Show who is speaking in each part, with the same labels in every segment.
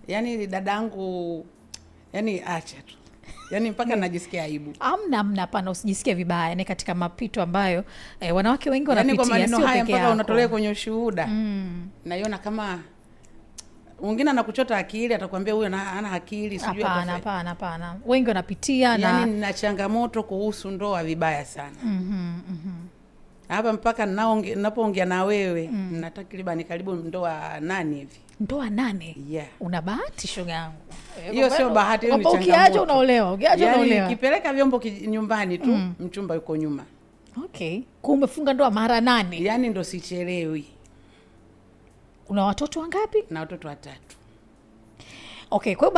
Speaker 1: Yaani dadangu, yaani acha tu. Yaani mpaka najisikia aibu.
Speaker 2: Hamna hapana, usijisikie vibaya. Ni katika mapito ambayo wanawake wengi wanapitia,
Speaker 1: sio peke yako. Yaani kwa maneno haya mpaka unatolea kwenye ushuhuda. Naiona kama wengine anakuchota akili, atakwambia huyu hana akili, sijui
Speaker 2: hapana. Wengi wanapitia
Speaker 1: yaani nina changamoto kuhusu ndoa vibaya sana. Hapa mpaka ninapoongea na wewe, na takriban karibu ndoa 8 hivi.
Speaker 2: Ndoa 8?
Speaker 1: Yeah.
Speaker 2: Una bahati shoga yangu.
Speaker 1: Hiyo sio bahati, hiyo ni changamoto.
Speaker 2: Ukiacha unaolewa,
Speaker 1: yaani nikipeleka vyombo nyumbani tu, mchumba yuko nyuma.
Speaker 2: Okay. Kwa umefunga ndoa mara 8.
Speaker 1: Yaani ndo sichelewi.
Speaker 2: Una watoto wangapi?
Speaker 1: Na watoto 3.
Speaker 2: Okay, kwa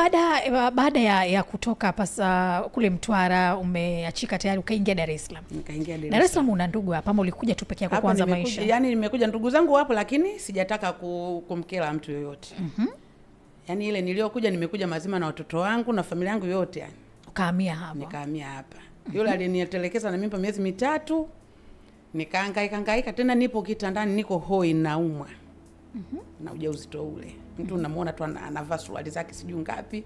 Speaker 2: baada ya kutoka hapa kule Mtwara, umeachika tayari ukaingia Dar es Salaam.
Speaker 1: Nikaingia
Speaker 2: Dar es Salaam. Una ndugu hapa ama ulikuja tu peke yako kwanza maisha?
Speaker 1: Yaani nimekuja, ndugu zangu hapo, lakini sijataka kumkela mtu yoyote. Yaani ile niliyokuja nimekuja mazima na watoto wangu na familia yangu yote yani.
Speaker 2: Ukahamia hapa?
Speaker 1: Nikahamia hapa. Yule alinitelekeza na mimba miezi 3. Nikahangaika tena, nipo kitandani, niko hoi, naumwa. Na ujauzito ule. Mtu unamuona tu anavaa suruali zake sijui ngapi,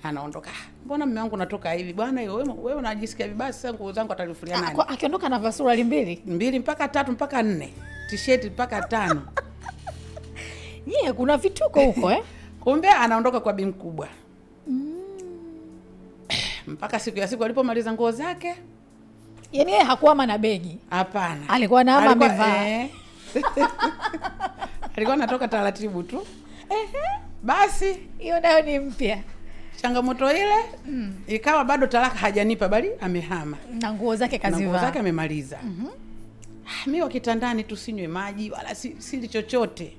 Speaker 1: anaondoka. Mbona mume wangu natoka hivi? Bwana wewe unajisikia vibaya, sasa nguo zangu atalifulia nani?
Speaker 2: Akiondoka anavaa suruali
Speaker 1: 2 mpaka 3 mpaka 4. T-shirt mpaka 5.
Speaker 2: Kuna vituko huko
Speaker 1: Kumbe anaondoka kwa bi mkubwa. Mpaka siku alipomaliza nguo zake.
Speaker 2: Yaani yeye hakuama na begi?
Speaker 1: Hapana.
Speaker 2: Alikuwa na amevaa.
Speaker 1: Alikuwa anatoka taratibu tu. Basi
Speaker 2: hiyo nayo ni mpya.
Speaker 1: Changamoto ile ikawa bado talaka hajanipa, bali amehama.
Speaker 2: Na nguo zake kazivaa.
Speaker 1: Na nguo zake amemaliza. Mimi wa kitandani tu, sinywe maji wala sili chochote.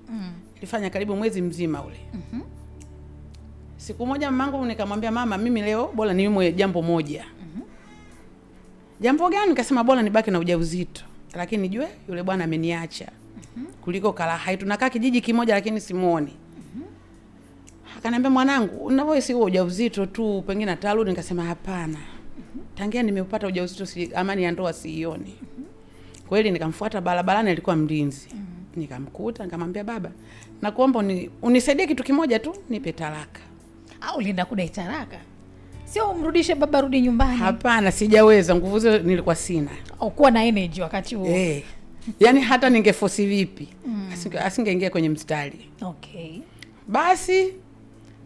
Speaker 1: Nilifanya karibu mwezi mzima ule. Siku moja mamangu nikamwambia, mama, mimi leo bora niumwe jambo moja. Jambo gani? Nikasema bora nibaki na ujauzito, lakini nijue yule bwana ameniacha. Kuliko kala hai, tunakaa kijiji kimoja lakini simuoni. Akaniambia, mwanangu, unavoisi huo ujauzito tu, pengine atarudi. Nikasema hapana. Tangia nimeupata ujauzito amani ya ndoa siioni. Kweli nikamfuata barabarani, alikuwa mlinzi. Nikamkuta, nikamwambia, baba, nakuomba unisaidie kitu kimoja tu, nipe talaka.
Speaker 2: Au ulienda kudai talaka? Sio umrudishe baba rudi nyumbani?
Speaker 1: Hapana, sijaweza, nguvu zile nilikuwa sina.
Speaker 2: Au kuwa na energy wakati huo.
Speaker 1: Yaani hata ningeforce vipi, asingeingia kwenye mstari.
Speaker 2: Okay.
Speaker 1: Basi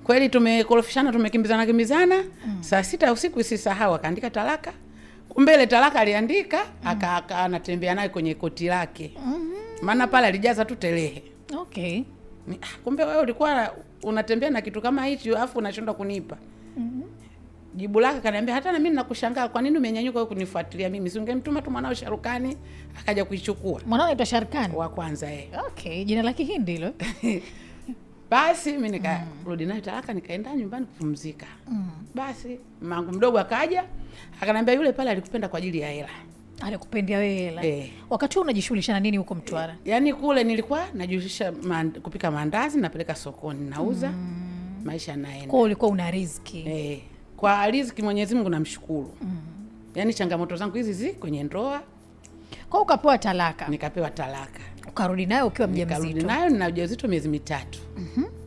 Speaker 1: kweli tumekorofishana, tumekimbizana. Saa 6 usiku isisahau akaandika talaka. Kumbe ile talaka aliandika, anatembea naye kwenye koti lake. Maana pale alijaza tu telehe.
Speaker 2: Okay.
Speaker 1: Kumbe wewe ulikuwa unatembea na kitu kama hicho afu unashindwa kunipa. Jibu lake kaniambia, hata na mimi nakushangaa, kwa nini umenyanyuka wewe kunifuatilia mimi? Si ungemtuma tu mwanao Sharukani akaja kuichukua.
Speaker 2: Mwanao anaitwa Sharukani
Speaker 1: wa kwanza
Speaker 2: Okay, jina la Kihindi hilo.
Speaker 1: Basi mimi nikarudi naye talaka, nikaenda nyumbani kupumzika. Basi mangu mdogo akaja, akaniambia, yule pale alikupenda kwa ajili ya hela.
Speaker 2: Alikupendia wewe hela? Wakati huo unajishughulisha na nini huko Mtwara?
Speaker 1: Yaani kule nilikuwa najihusisha kupika mandazi, napeleka sokoni, nauza. Maisha naenda.
Speaker 2: Kwa ulikuwa una riziki?
Speaker 1: Kwa riziki Mwenyezi Mungu namshukuru. Yaani changamoto zangu hizi kwenye ndoa.
Speaker 2: Kwa ukapewa talaka?
Speaker 1: Nikapewa talaka.
Speaker 2: Ukarudi nayo ukiwa mjamzito?
Speaker 1: Nikarudi nayo nina ujauzito miezi 3.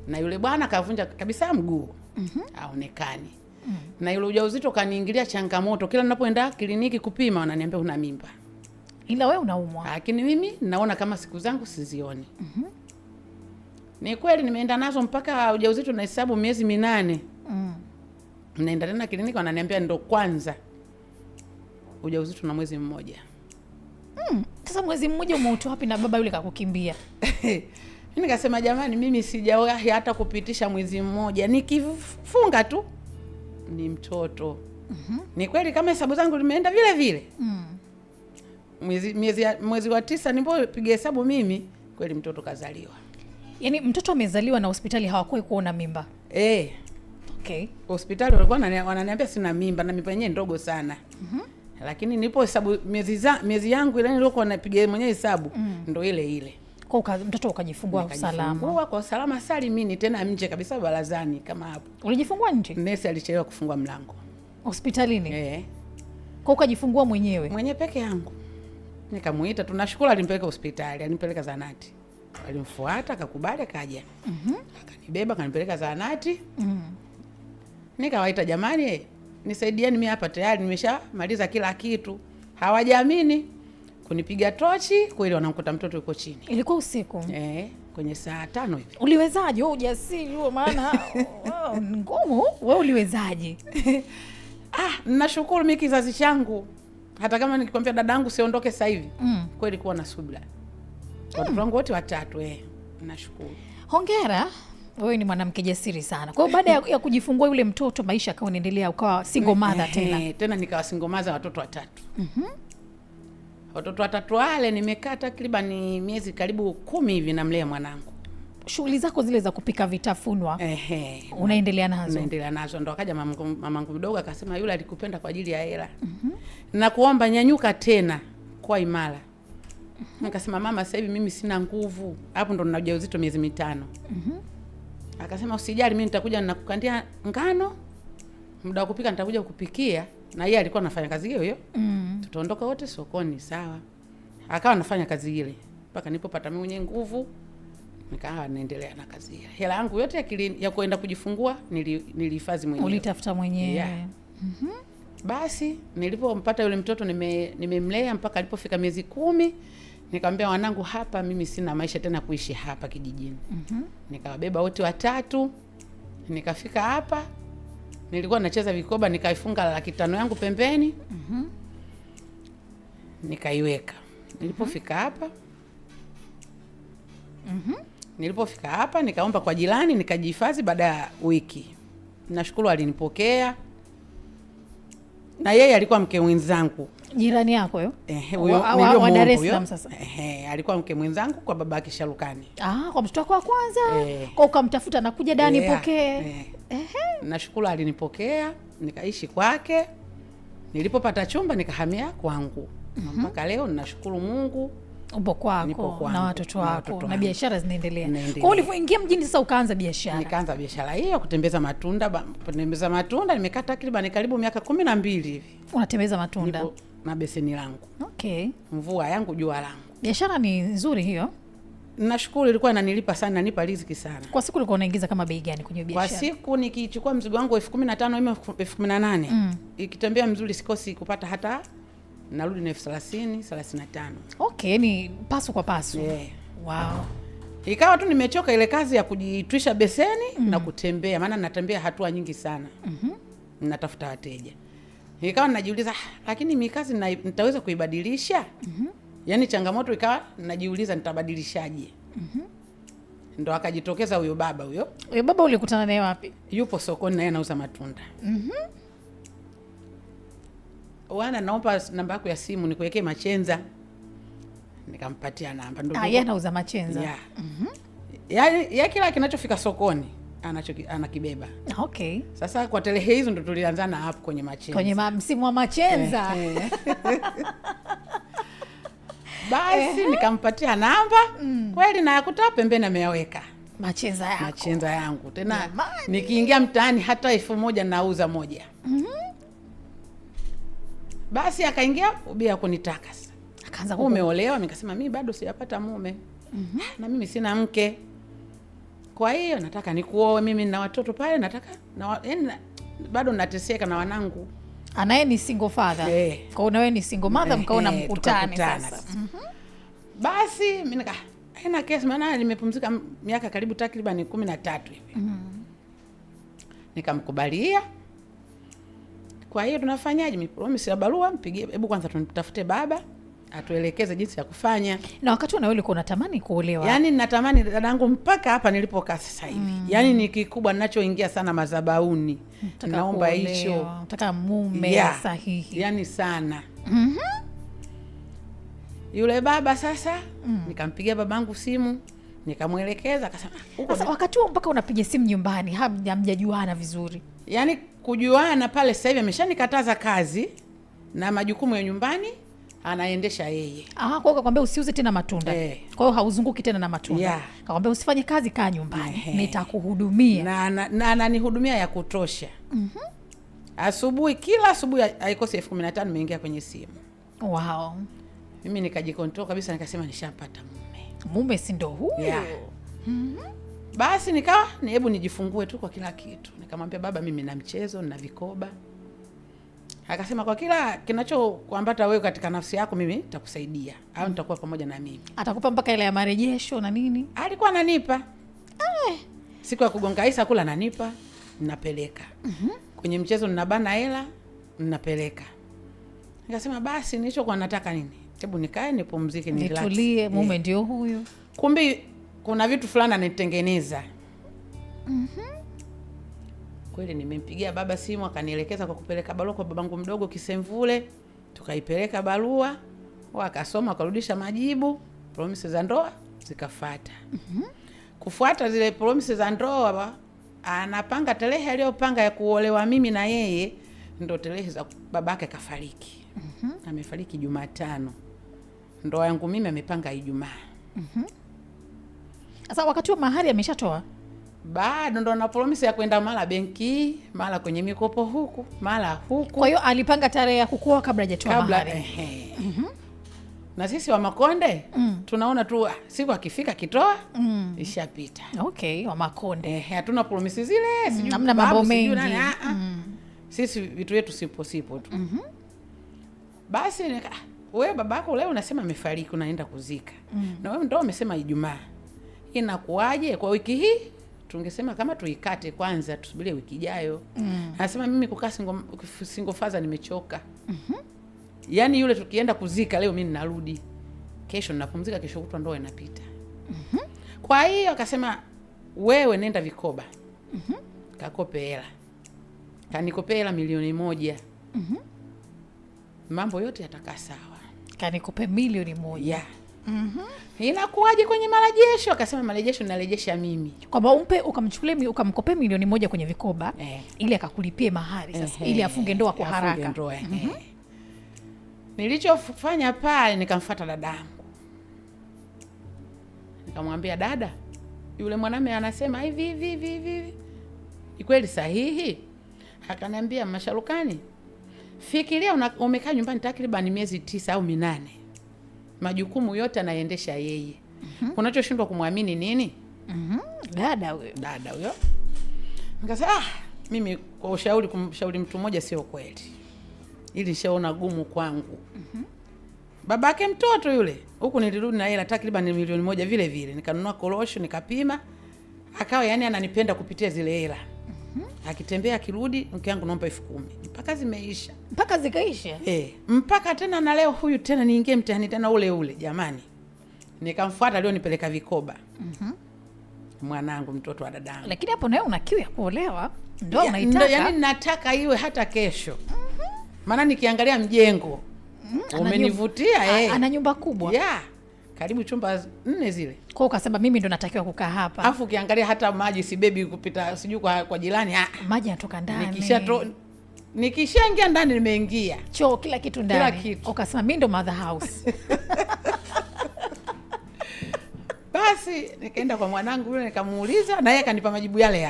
Speaker 1: Na yule bwana kavunja kabisa mguu. Haonekani. Na yule ujauzito kaniingilia changamoto. Kila ninapoenda kliniki kupima wananiambia una mimba.
Speaker 2: Ila wewe unaumwa.
Speaker 1: Lakini mimi naona kama siku zangu sizioni. Ni kweli nimeenda nazo mpaka ujauzito na hesabu miezi 8. Naenda tena kliniki wananiambia ndo kwanza ujauzito na mwezi mmoja.
Speaker 2: Sasa mwezi mmoja umeutoa wapi na baba yule kakukimbia?
Speaker 1: Mimi nikasema jamani, mimi sijawahi hata kupitisha mwezi mmoja. Nikifunga tu ni mtoto. Ni kweli kama hesabu zangu limeenda vile vile. Mwezi wa 9 nilipopiga hesabu mimi, kweli mtoto kazaliwa.
Speaker 2: Yaani mtoto amezaliwa na hospitali hawakuwa kuona mimba? Okay.
Speaker 1: Hospitali walikuwa wananiambia sina mimba na mimba yenyewe ndogo sana. Lakini nilipo hesabu miezi yangu ile nilikuwa napiga mwenyewe hesabu ndo ile.
Speaker 2: Kwa mtoto ukajifungua salama?
Speaker 1: Kwa salama salimini, tena nje kabisa barazani kama hapo.
Speaker 2: Ulijifungua nje?
Speaker 1: Nesi alichelewa kufungua mlango.
Speaker 2: Hospitalini? Kwa ukajifungua mwenyewe?
Speaker 1: Mwenyewe peke yangu. Nikamuita, tunashukuru alimpeleka hospitali, alinipeleka zanati. Alimfuata, akakubali, akaja. Akanibeba, akanipeleka zahanati. Nikawaita, jamani, nisaidieni mimi hapa tayari nimeshamaliza kila kitu. Hawajaamini. Kunipiga tochi, kweli wanamkuta mtoto yuko chini.
Speaker 2: Ilikuwa usiku?
Speaker 1: Kwenye saa 5 hivi.
Speaker 2: Uliwezaje wewe ujasiri huo, maana ngumu, wewe uliwezaje?
Speaker 1: Nashukuru mimi kizazi changu. Hata kama nikikwambia dadangu siondoke sasa hivi. Kweli kuwa na subira. Watoto wangu wote 3, nashukuru.
Speaker 2: Hongera. Wewe ni mwanamke jasiri sana. Kwa hiyo baada ya kujifungua yule mtoto, maisha yakawa yanaendelea, ukawa single mother tena.
Speaker 1: Tena nikawa single mother, watoto 3. Watoto 3 wale nimekaa takriban miezi karibu 10 hivi namlea mwanangu.
Speaker 2: Shughuli zako zile za kupika vitafunwa unaendelea nazo?
Speaker 1: Naendelea nazo. Ndo akaja mamangu mdogo akasema, yule alikupenda kwa ajili ya hela. Na kuomba nyanyuka tena kwa imara. Nikasema, mama, sasa hivi mimi sina nguvu. Hapo ndo nina ujauzito miezi 5. Akasema, usijali, mimi nitakuja ninakukandia ngano. Muda wa kupika nitakuja kukupikia. Na yeye alikuwa anafanya kazi hiyo hiyo. Tutaondoka wote sokoni, sawa. Akawa anafanya kazi ile mpaka nilipopata mimi mwenye nguvu, nikawa naendelea na kazi ile. Hela yangu yote ya kwenda kujifungua nilihifadhi mwenyewe.
Speaker 2: Ulitafuta mwenyewe?
Speaker 1: Basi nilipompata yule mtoto nimemlea mpaka alipofika miezi 10, nikamwambia wanangu, hapa mimi sina maisha tena kuishi hapa kijijini. Nikawabeba wote 3, nikafika hapa. Nilikuwa nacheza vikoba, nikaifunga 500 yangu pembeni. Nikaiweka. Nilipofika hapa nikaomba kwa jirani, nikajihifadhi. Baada ya wiki, nashukuru alinipokea. Na yeye alikuwa mke mwenzangu.
Speaker 2: Jirani yako huyo?
Speaker 1: Huyo
Speaker 2: wa Dar es Salaam sasa.
Speaker 1: Alikuwa mke mwenzangu kwa babake Sharukani.
Speaker 2: Kwa mtoto wako wa kwanza. Kwa ukamtafuta na kuja Dani nipokee.
Speaker 1: Nashukuru alinipokea, nikaishi kwake. Nilipopata chumba nikahamia kwangu. Mpaka leo ninashukuru Mungu.
Speaker 2: Upo kwako na watoto wako na biashara zinaendelea. Kwa hiyo ulipoingia mjini sasa ukaanza biashara? Nikaanza
Speaker 1: biashara hiyo, kutembeza matunda. Nimekaa takriban karibu miaka 12 hivi.
Speaker 2: Unatembeza matunda?
Speaker 1: Nipo na beseni langu. Mvua yangu, jua langu.
Speaker 2: Biashara ni nzuri hiyo.
Speaker 1: Nashukuru, ilikuwa inanilipa sana, inanipa riziki sana.
Speaker 2: Kwa siku ulikuwa unaingiza kama bei gani kwenye biashara?
Speaker 1: Kwa siku nikichukua mzigo wangu 15,000 au 18,000, ikitembea mzuri sikosi kupata hata narudi na 30,000, 35.
Speaker 2: Ni paso kwa paso. Wow.
Speaker 1: Ikawa tu nimechoka ile kazi ya kujitwisha beseni na kutembea, maana natembea hatua nyingi sana. Natafuta wateja. Ikawa najiuliza, lakini mimi kazi nitaweza kuibadilisha? Yaani changamoto ikawa najiuliza nitabadilishaje? Ndo akajitokeza huyo baba huyo.
Speaker 2: Huyo baba ulikutana naye wapi?
Speaker 1: Yupo sokoni na yeye anauza matunda. Wana, naomba namba yako ya simu nikuwekee machenza. Nikampatia namba.
Speaker 2: Ndio. Yeye anauza machenza.
Speaker 1: Ya kila kinachofika sokoni anakibeba. Sasa kwa telehe hizo ndo tulianzana hapo kwenye machenza.
Speaker 2: Kwenye msimu wa machenza.
Speaker 1: Basi nikampatia namba. Kweli na yakuta pembeni ameyaweka machenza yangu. Tena nikiingia mtaani hata 1,000 nauza moja. Basi akaingia ubia kunitaka.
Speaker 2: Akaanza
Speaker 1: umeolewa? Nikasema mimi bado sijapata mume. Na mimi sina mke. Kwa hiyo nataka nikuoe, mimi na watoto pale, nataka bado nateseka na wanangu.
Speaker 2: Anaye ni single father. Kwa hiyo wewe ni single mother, mkaona mkutane sasa.
Speaker 1: Basi mimi haina kesi, maana nimepumzika miaka karibu takriban 13 hivi. Nikamkubalia. Kwa hiyo tunafanyaje? Mimi promise ya barua mpigie, hebu kwanza tutafute baba atuelekeze jinsi ya kufanya.
Speaker 2: Na wakati wewe ulikuwa unatamani kuolewa?
Speaker 1: Yaani ninatamani dadangu mpaka hapa nilipokaa sasa hivi. Yaani ni kikubwa ninachoingia sana madhabahuni. Naomba hicho.
Speaker 2: Nataka mume sahihi.
Speaker 1: Yaani sana. Yule baba sasa nikampigia babangu simu, nikamuelekeza, akasema
Speaker 2: sasa wakati huo mpaka unapiga simu nyumbani, hamjajuana vizuri.
Speaker 1: Yaani kujuana pale sasa hivi ameshanikataza kazi na majukumu ya nyumbani anaendesha yeye.
Speaker 2: Kwa hiyo akakwambia usiuze tena matunda. Kwa hiyo hauzunguki tena na matunda. Akakwambia usifanye kazi, kaa nyumbani. Nitakuhudumia.
Speaker 1: Na ananihudumia ya kutosha. Asubuhi, kila asubuhi haikosi 15,000 nimeingia kwenye simu.
Speaker 2: Wow.
Speaker 1: Mimi nikajikontrol kabisa, nikasema nishapata mume.
Speaker 2: Mume si ndo huyo?
Speaker 1: Yeah. Basi nikawa hebu nijifungue tu kwa kila kitu. Nikamwambia baba, mimi na mchezo na vikoba. Akasema kwa kila kinachokuambata wewe katika nafsi yako mimi nitakusaidia, au nitakuwa pamoja na mimi.
Speaker 2: Atakupa mpaka ile ya marejesho na nini?
Speaker 1: Alikuwa ananipa. Siku ya kugonga Isa kula ananipa, ninapeleka. Kwenye mchezo ninabana hela, ninapeleka. Nikasema basi nilichokuwa nataka nini? Hebu nikae nipumzike,
Speaker 2: nitulie, mume ndio huyo.
Speaker 1: Kumbe kuna vitu fulani anitengeneza. Kweli nimempigia baba simu, akanielekeza kwa kupeleka barua kwa babangu mdogo Kisemvule. Tukaipeleka barua, wakasoma, wakarudisha majibu, promise za ndoa zikafuata. Kufuata zile promise za ndoa, anapanga tarehe aliyopanga ya kuolewa mimi na yeye, ndo tarehe za babake kafariki. Amefariki Jumatano. Ndoa yangu mimi amepanga Ijumaa.
Speaker 2: Sasa wakati wa mahari ameshatoa?
Speaker 1: Bado ndo na promise ya kwenda mara benki, mara kwenye mikopo huku, mara huku.
Speaker 2: Kwa hiyo alipanga tarehe ya kukua kabla hajatoa mahari.
Speaker 1: Na sisi wa Makonde tunaona tu siku akifika kitoa ishapita.
Speaker 2: Okay, wa Makonde.
Speaker 1: Hatuna promise zile, sijui
Speaker 2: hamna mambo mengi.
Speaker 1: Sisi vitu yetu sipo tu. Basi wewe babako leo unasema amefariki, unaenda kuzika. Na wewe ndio umesema Ijumaa. Inakuaje kwa wiki hii? Tungesema kama tuikate kwanza, tusubirie wiki ijayo. Anasema mimi kukaa single father nimechoka. Yaani yule tukienda kuzika leo mimi ninarudi. Kesho ninapumzika, kesho kutwa ndoa inapita. Kwa hiyo akasema wewe nenda vikoba. Kakope hela. Kanikope hela 1,000,000. Mambo yote yatakaa sawa.
Speaker 2: Kanikope 1,000,000.
Speaker 1: Yeah. Inakuaje kwenye marejesho? Akasema marejesho narejesha mimi.
Speaker 2: Kwamba ukamkope 1,000,000 kwenye vikoba ili akakulipie mahari sasa, ili afunge ndoa kwa haraka.
Speaker 1: Ndoa. Nilichofanya pale nikamfuata dadangu. Nikamwambia dada, yule mwanamume anasema hivi. Ni kweli sahihi? Akaniambia Masharukani, fikiria umekaa nyumbani takriban miezi 9 au 8. Majukumu yote anaendesha yeye. Unachoshindwa kumwamini nini?
Speaker 2: Dada huyo.
Speaker 1: Nikasema mimi kwa kumshauri mtu mmoja sio kweli. Ili nishaona gumu kwangu. Babake mtoto yule, huku nilirudi na hela takriban 1,000,000 vile vile. Nikanunua korosho, nikapima. Akawa yani ananipenda kupitia zile hela. Akitembea akirudi, mke wangu naomba 10,000. Mpaka zimeisha.
Speaker 2: Mpaka zikaisha?
Speaker 1: Mpaka tena na leo huyu tena niingie mtihani tena ule jamani. Nikamfuata leo nipeleka vikoba. Mwanangu mtoto wa dadangu.
Speaker 2: Lakini hapo nawe una kiu ya kuolewa? Ndio unaitaka?
Speaker 1: Yaani nataka iwe hata kesho. Maana nikiangalia mjengo umenivutia.
Speaker 2: Ana nyumba kubwa.
Speaker 1: Karibu chumba 4 zile.
Speaker 2: Kwa ukasema mimi ndo natakiwa kukaa hapa.
Speaker 1: Alafu ukiangalia hata maji si bebi kupita sijui kwa jirani.
Speaker 2: Maji yanatoka ndani.
Speaker 1: Nikishaingia ndani nimeingia.
Speaker 2: Choo kila kitu ndani.
Speaker 1: Kila kitu.
Speaker 2: Ukasema mimi ndo mother house.
Speaker 1: Basi nikaenda kwa mwanangu yule nikamuuliza na yeye akanipa majibu yale.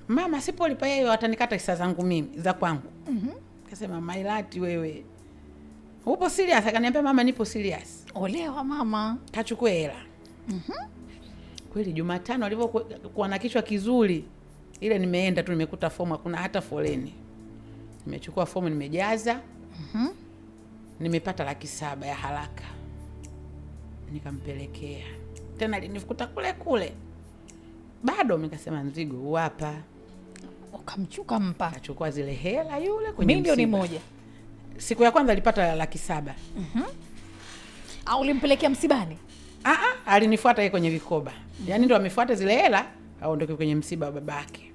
Speaker 1: Mama sipolipa yeye watanikata hisa zangu mimi za kwangu. Akasema Mailati wewe. Upo serious? Akaniambia mama nipo serious.
Speaker 2: Olewa mama.
Speaker 1: Kachukue hela. Kweli Jumatano alivyokuwa na kichwa kizuri. Ile nimeenda tu nimekuta fomu hakuna hata foleni. Nimechukua fomu nimejaza. Nimepata 700,000 ya haraka. Nikampelekea. Tena alinikuta kule. Bado nikasema mzigo hapa.
Speaker 2: Ukampa.
Speaker 1: Kachukua zile hela yule kwenye
Speaker 2: 1,000,000.
Speaker 1: Siku ya kwanza alipata 700,000.
Speaker 2: Au ulimpelekea msibani?
Speaker 1: Alinifuata yeye kwenye vikoba. Yaani ndo amefuata zile hela aondoke kwenye msiba wa babake.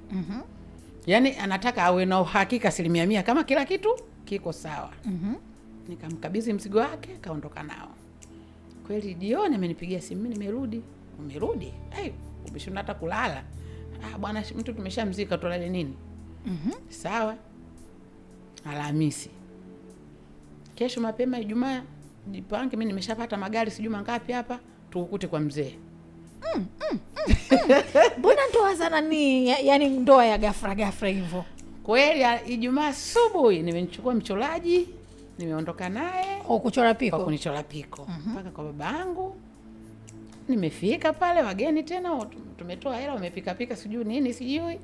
Speaker 1: Yaani anataka awe na uhakika 100% kama kila kitu kiko sawa. Nikamkabidhi mzigo wake, kaondoka nao. Kweli jioni amenipigia simu, mimi nimerudi. Umerudi? Umeshinda hata kulala. Bwana mtu tumeshamzika tulale nini? Sawa. Alhamisi. Kesho mapema Ijumaa jipange, mimi nimeshapata magari sijui mangapi hapa, tukukute kwa mzee.
Speaker 2: Mbona ndoa za nani? Yaani ndoa ya ghafla hivyo.
Speaker 1: Kweli Ijumaa asubuhi nimemchukua mchoraji, nimeondoka naye
Speaker 2: kwa kuchora piko.
Speaker 1: Kwa kunichora piko. Mpaka kwa babangu. Nimefika pale wageni tena tumetoa hela wamepika pika sijui nini sijui.